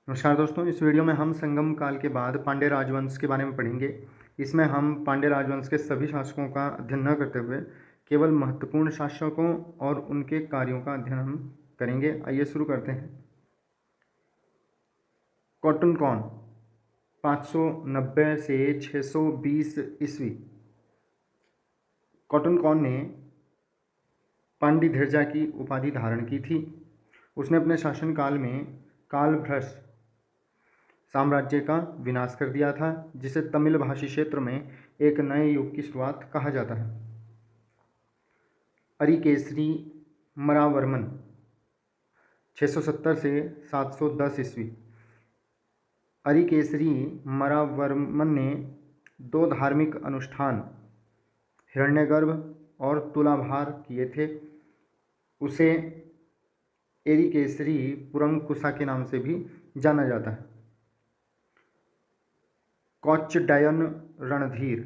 नमस्कार दोस्तों, इस वीडियो में हम संगम काल के बाद पांड्य राजवंश के बारे में पढ़ेंगे। इसमें हम पांड्य राजवंश के सभी शासकों का अध्ययन न करते हुए केवल महत्वपूर्ण शासकों और उनके कार्यों का अध्ययन हम करेंगे। आइए शुरू करते हैं। कॉटन कॉन 590 से 620 ईस्वी। कॉटन कॉन ने पांडिधर्जा की उपाधि धारण की थी। उसने अपने शासनकाल में कालभ्रष्ट साम्राज्य का विनाश कर दिया था, जिसे तमिल भाषी क्षेत्र में एक नए युग की शुरुआत कहा जाता है। अरिकेसरी मरावर्मन 670 से 710 ईस्वी। अरिकेसरी मरावर्मन ने दो धार्मिक अनुष्ठान हिरण्यगर्भ और तुलाभार किए थे। उसे एरिकेसरी पुरंकुसा के नाम से भी जाना जाता है। कोच्चडयन रणधीर,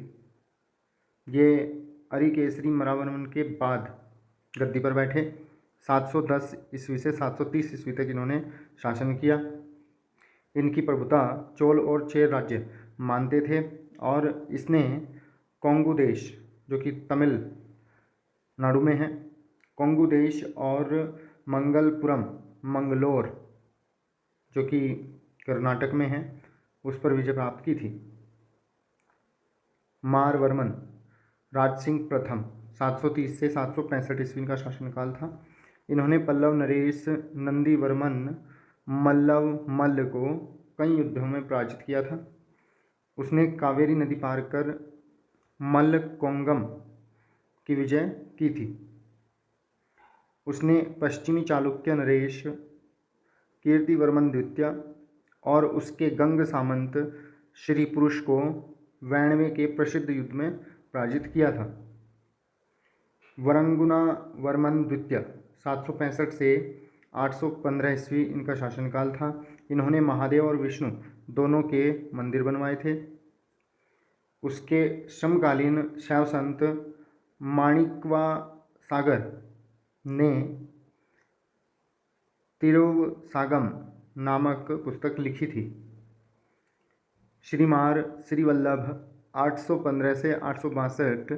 ये अरिकेसरी मरावर्मन के बाद गद्दी पर बैठे। 710 ईस्वी से 730 ईस्वी तक इन्होंने शासन किया। इनकी प्रभुता चोल और चेर राज्य मानते थे और इसने कोंगू देश, जो कि तमिल नाडु में है, कोंगू देश और मंगलपुरम मंगलोर, जो कि कर्नाटक में है, उस पर विजय प्राप्त की थी। मारवर्मन राजसिंह प्रथम 730 से 765 ईस्वी का शासनकाल था। इन्होंने पल्लव नरेश नंदीवर्मन मल्लव मल्ल को कई युद्धों में पराजित किया था। उसने कावेरी नदी पार कर मल्लकोंगम की विजय की थी। उसने पश्चिमी चालुक्य नरेश कीर्तिवर्मन द्वितीय और उसके गंग सामंत श्री पुरुष को 92 के प्रसिद्ध युद्ध में पराजित किया था। वरंगुना वर्मन द्वितीय 765 से 815 ईस्वी इनका शासनकाल था। इन्होंने महादेव और विष्णु दोनों के मंदिर बनवाए थे। उसके समकालीन शैव संत माणिकवा सागर ने तिरुवसागम नामक पुस्तक लिखी थी। श्रीमार श्रीवल्लभ 815 से 862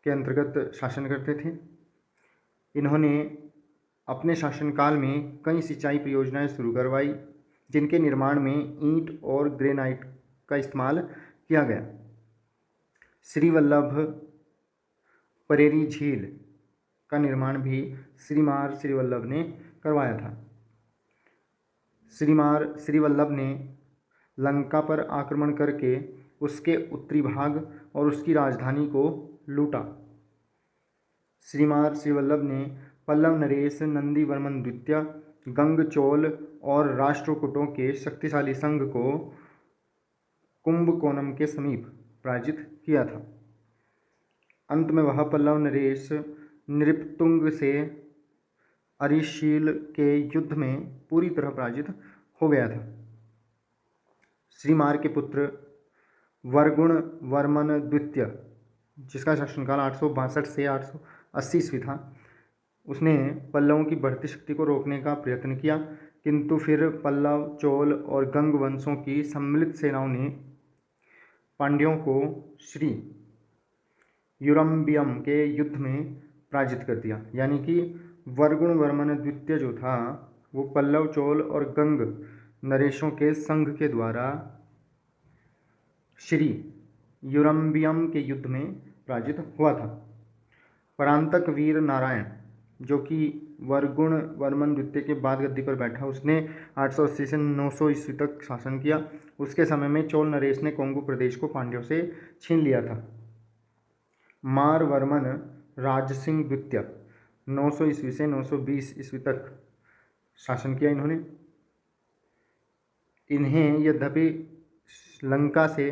के अंतर्गत शासन करते थे। इन्होंने अपने शासनकाल में कई सिंचाई परियोजनाएं शुरू करवाई, जिनके निर्माण में ईंट और ग्रेनाइट का इस्तेमाल किया गया। श्रीवल्लभ परेरी झील का निर्माण भी श्रीमार श्रीवल्लभ ने करवाया था। श्रीमार श्रीवल्लभ ने लंका पर आक्रमण करके उसके उत्तरी भाग और उसकी राजधानी को लूटा। श्रीमार श्रीवल्लभ ने पल्लव नरेश नंदीवर्मन द्वितीय, गंग चोल और राष्ट्रकूटों के शक्तिशाली संघ को कुंभकोणम के समीप पराजित किया था। अंत में वह पल्लव नरेश नृपतुंग से अरिशील के युद्ध में पूरी तरह पराजित हो गया था। श्रीमार के पुत्र वरगुण वर्मन द्वितीय, जिसका शासनकाल 862 से 880 ईस्वी था, उसने पल्लवों की बढ़ती शक्ति को रोकने का प्रयत्न किया, किंतु फिर पल्लव, चोल और गंग वंशों की सम्मिलित सेनाओं ने पांड्यों को श्री यूरम्बियम के युद्ध में पराजित कर दिया। यानी कि वरगुण वर्मन द्वितीय जो था वो पल्लव, चोल और गंग नरेशों के संघ के द्वारा श्री यूरम्बियम के युद्ध में पराजित हुआ था। परांतक वीर नारायण, जो कि वरगुण वर्मन द्वितीय के बाद गद्दी पर बैठा, उसने 880 से 900 ईस्वी तक शासन किया। उसके समय में चोल नरेश ने कोंगू प्रदेश को पांड्यों से छीन लिया था। मारवर्मन राजसिंह द्वितीय 900 ईस्वी से 920 ईस्वी तक शासन किया इन्होंने। इन्हें यद्यपि लंका से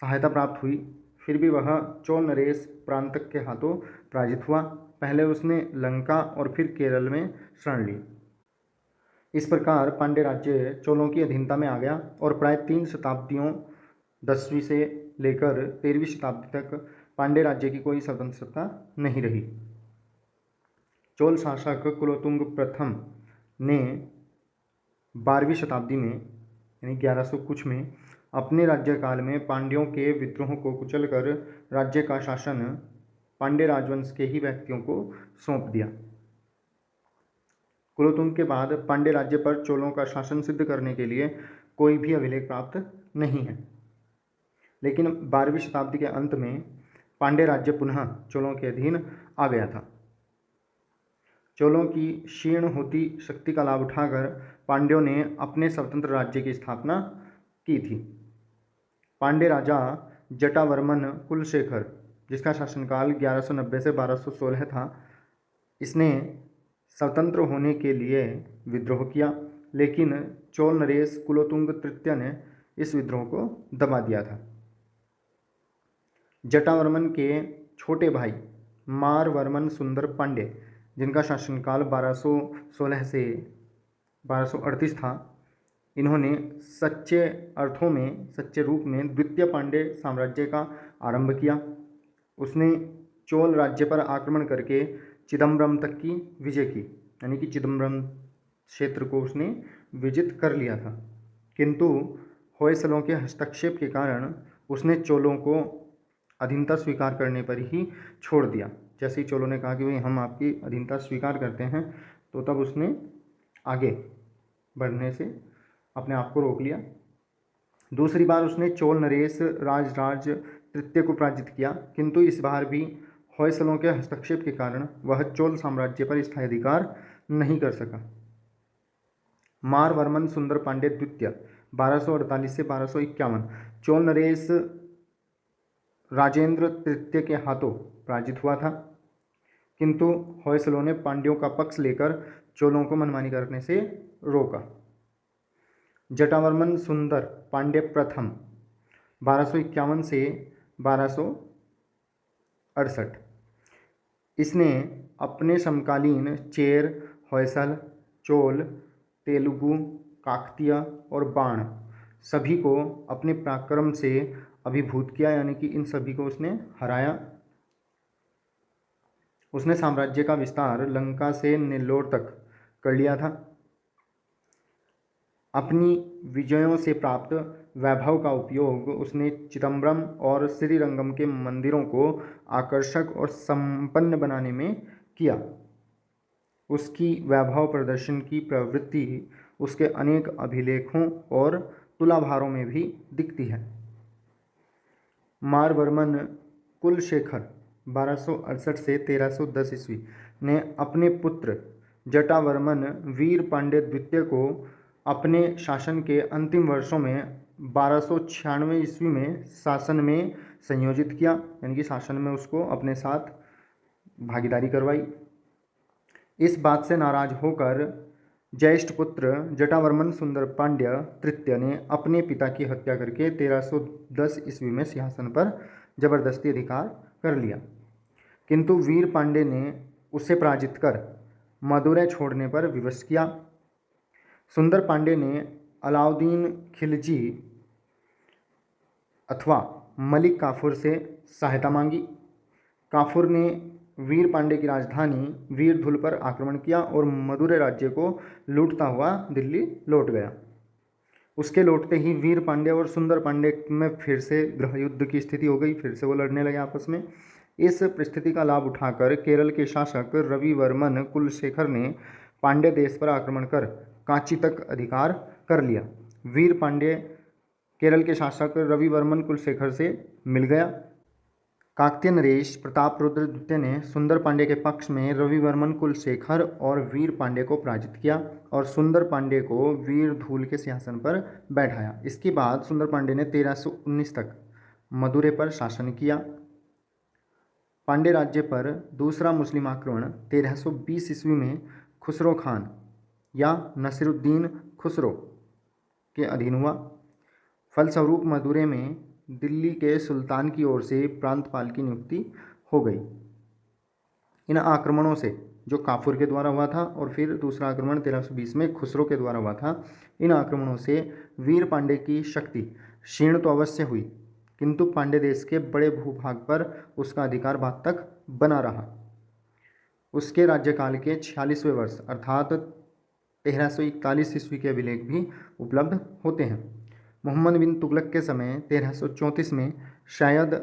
सहायता प्राप्त हुई, फिर भी वह चोल नरेश प्रांतक के हाथों पराजित हुआ। पहले उसने लंका और फिर केरल में शरण ली। इस प्रकार पांड्य राज्य चोलों की अधीनता में आ गया और प्राय 3 शताब्दियों 10वीं से लेकर 13वीं शताब्दी तक पांड्य राज्य की कोई स्वतंत्र सत्ता नहीं रही। चोल शासक कुलोतुंग प्रथम ने 12वीं शताब्दी में यानी 1100 कुछ में अपने राज्यकाल में पांड्यों के विद्रोह को कुचलकर राज्य का शासन पांड्य राजवंश के ही व्यक्तियों को सौंप दिया। कुलोतुंग के बाद पांड्य राज्य पर चोलों का शासन सिद्ध करने के लिए कोई भी अभिलेख प्राप्त नहीं है, लेकिन 12वीं शताब्दी के अंत में पांड्य राज्य पुनः चोलों के अधीन आ गया था। चोलों की क्षीण होती शक्ति का लाभ उठाकर पांड्यों ने अपने स्वतंत्र राज्य की स्थापना की थी। पांड्य राजा जटावर्मन कुलशेखर, जिसका शासनकाल 1190 से 1216 था, इसने स्वतंत्र होने के लिए विद्रोह किया, लेकिन चोल नरेश कुलोतुंग तृतीय ने इस विद्रोह को दबा दिया था। जटावर्मन के छोटे भाई मारवर्मन सुंदर पांड्य, जिनका शासनकाल 1216 से 1238 था, इन्होंने सच्चे अर्थों में, सच्चे रूप में द्वितीय पांड्य साम्राज्य का आरंभ किया। उसने चोल राज्य पर आक्रमण करके चिदम्बरम तक की विजय की, यानी कि चिदम्बरम क्षेत्र को उसने विजित कर लिया था। किंतु होयसलों के हस्तक्षेप के कारण उसने चोलों को अधीनता स्वीकार करने पर ही छोड़ दिया। जैसे ही चोलों ने कहा कि भाई हम आपकी अधीनता स्वीकार करते हैं, तो तब उसने आगे बढ़ने से अपने आप को रोक लिया। दूसरी बार उसने चोल नरेश राजराज तृतीय को पराजित किया, किंतु इस बार भी होयसलों के हस्तक्षेप के कारण वह चोल साम्राज्य पर स्थायी अधिकार नहीं कर सका। मारवर्मन सुंदर पांड्य द्वितीय 1248 से 1251 चोल नरेश राजेंद्र तृतीय के हाथों पराजित हुआ था, किंतु होयसलों ने पांड्यों का पक्ष लेकर चोलों को मनमानी करने से रोका। जटावर्मन सुंदर पांड्य प्रथम 1251 से 1268, इसने अपने समकालीन चेर, होयसल, चोल, तेलुगु, काकतीय और बाण सभी को अपने पराक्रम से अभिभूत किया, यानी कि इन सभी को उसने हराया। उसने साम्राज्य का विस्तार लंका से नेल्लोर तक कर लिया था। अपनी विजयों से प्राप्त वैभव का उपयोग उसने चिदम्बरम और श्रीरंगम के मंदिरों को आकर्षक और संपन्न बनाने में किया। उसकी वैभव प्रदर्शन की प्रवृत्ति उसके अनेक अभिलेखों और तुलाभारों में भी दिखती है। मारवर्मन कुलशेखर 1268 से 1310 ईस्वी ने अपने पुत्र जटावर्मन वीर पांड्य द्वितीय को अपने शासन के अंतिम वर्षों में 1296 ईस्वी में शासन में संयोजित किया, यानी कि शासन में उसको अपने साथ भागीदारी करवाई। इस बात से नाराज होकर ज्येष्ठ पुत्र जटावर्मन सुंदर पांड्य तृतीय ने अपने पिता की हत्या करके 1310 ईस्वी में सिंहासन पर जबरदस्ती अधिकार कर लिया, किंतु वीर पांड्य ने उसे पराजित कर मदुरै छोड़ने पर विवश किया। सुंदर पांड्य ने अलाउद्दीन खिलजी अथवा मलिक काफूर से सहायता मांगी। काफूर ने वीर पांड्य की राजधानी वीरधुल पर आक्रमण किया और मदुरै राज्य को लूटता हुआ दिल्ली लौट गया। उसके लौटते ही वीर पांड्य और सुंदर पांड्य में फिर से गृह युद्ध की स्थिति हो गई, फिर से वो लड़ने लगे आपस में। इस परिस्थिति का लाभ उठाकर केरल के शासक रविवर्मन कुलशेखर ने पांड्य देश पर आक्रमण कर कांची तक अधिकार कर लिया। वीर पांड्य केरल के शासक रविवर्मन कुलशेखर से मिल गया। काकतीय नरेश प्रतापरुद्र द्वितीय ने सुंदर पांड्य के पक्ष में रविवर्मन कुलशेखर और वीर पांड्य को पराजित किया और सुंदर पांड्य को वीरधूल के सिंहासन पर बैठाया। इसके बाद सुंदर पांड्य ने 1319 तक मदुरै पर शासन किया। पांड्य राज्य पर दूसरा मुस्लिम आक्रमण 1320 ईस्वी में खुसरो खान या नसीरुद्दीन खुसरो के अधीन हुआ। फलस्वरूप मदुरै में दिल्ली के सुल्तान की ओर से प्रांतपाल की नियुक्ति हो गई। इन आक्रमणों से, जो काफूर के द्वारा हुआ था और फिर दूसरा आक्रमण 1320 में खुसरो के द्वारा हुआ था, इन आक्रमणों से वीर पांड्य की शक्ति क्षीण तो अवश्य हुई, किंतु पांड्य देश के बड़े भूभाग पर उसका अधिकार बाद तक बना रहा। उसके राज्यकाल के 46वें वर्ष अर्थात 1341 ईस्वी के अभिलेख भी उपलब्ध होते हैं। मोहम्मद बिन तुगलक के समय 1334 में शायद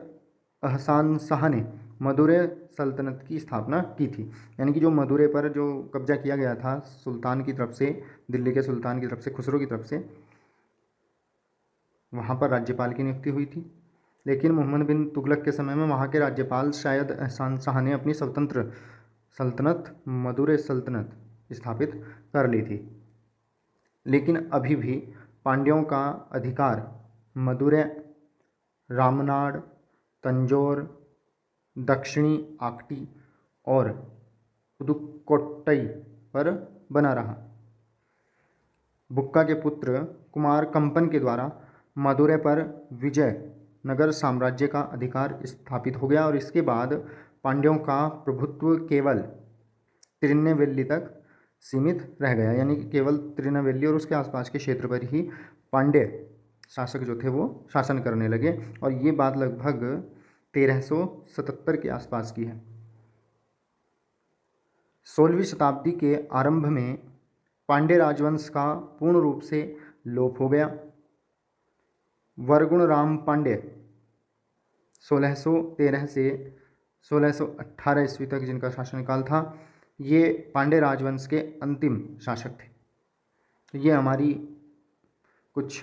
अहसान शाह ने मदुरै सल्तनत की स्थापना की थी। यानी कि जो मदुरै पर जो कब्जा किया गया था सुल्तान की तरफ से, दिल्ली के सुल्तान की तरफ से, खुसरो की तरफ से, वहाँ पर राज्यपाल की नियुक्ति हुई थी। लेकिन मोहम्मद बिन तुगलक के समय में वहाँ के राज्यपाल शायद एहसान शाह ने अपनी स्वतंत्र सल्तनत मदुरै सल्तनत स्थापित कर ली थी। लेकिन अभी भी पांड्यों का अधिकार मदुरै, रामनाड, तंजौर, दक्षिणी आक्टी और पुदुकोट्टई पर बना रहा। बुक्का के पुत्र कुमार कंपन के द्वारा मदुरै पर विजय नगर साम्राज्य का अधिकार स्थापित हो गया और इसके बाद पांड्यों का प्रभुत्व केवल तिरुनेलवेली तक सीमित रह गया। यानी कि केवल तिरुनेलवेली और उसके आसपास के क्षेत्र पर ही पांड्य शासक जो थे वो शासन करने लगे और ये बात लगभग 1377 के आसपास की है। 16वीं शताब्दी के आरंभ में पांड्य राजवंश का पूर्ण रूप से लोप हो गया। वरगुण राम पांड्य 1613 से 1618 ईस्वी तक जिनका शासनकाल था, ये पांड्य राजवंश के अंतिम शासक थे। तो ये हमारी कुछ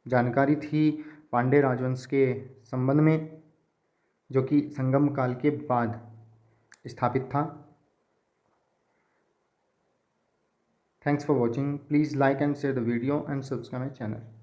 जानकारी थी पांड्य राजवंश के संबंध में, जो कि संगम काल के बाद स्थापित था। Thanks for watching. Please like and share the video and subscribe my channel.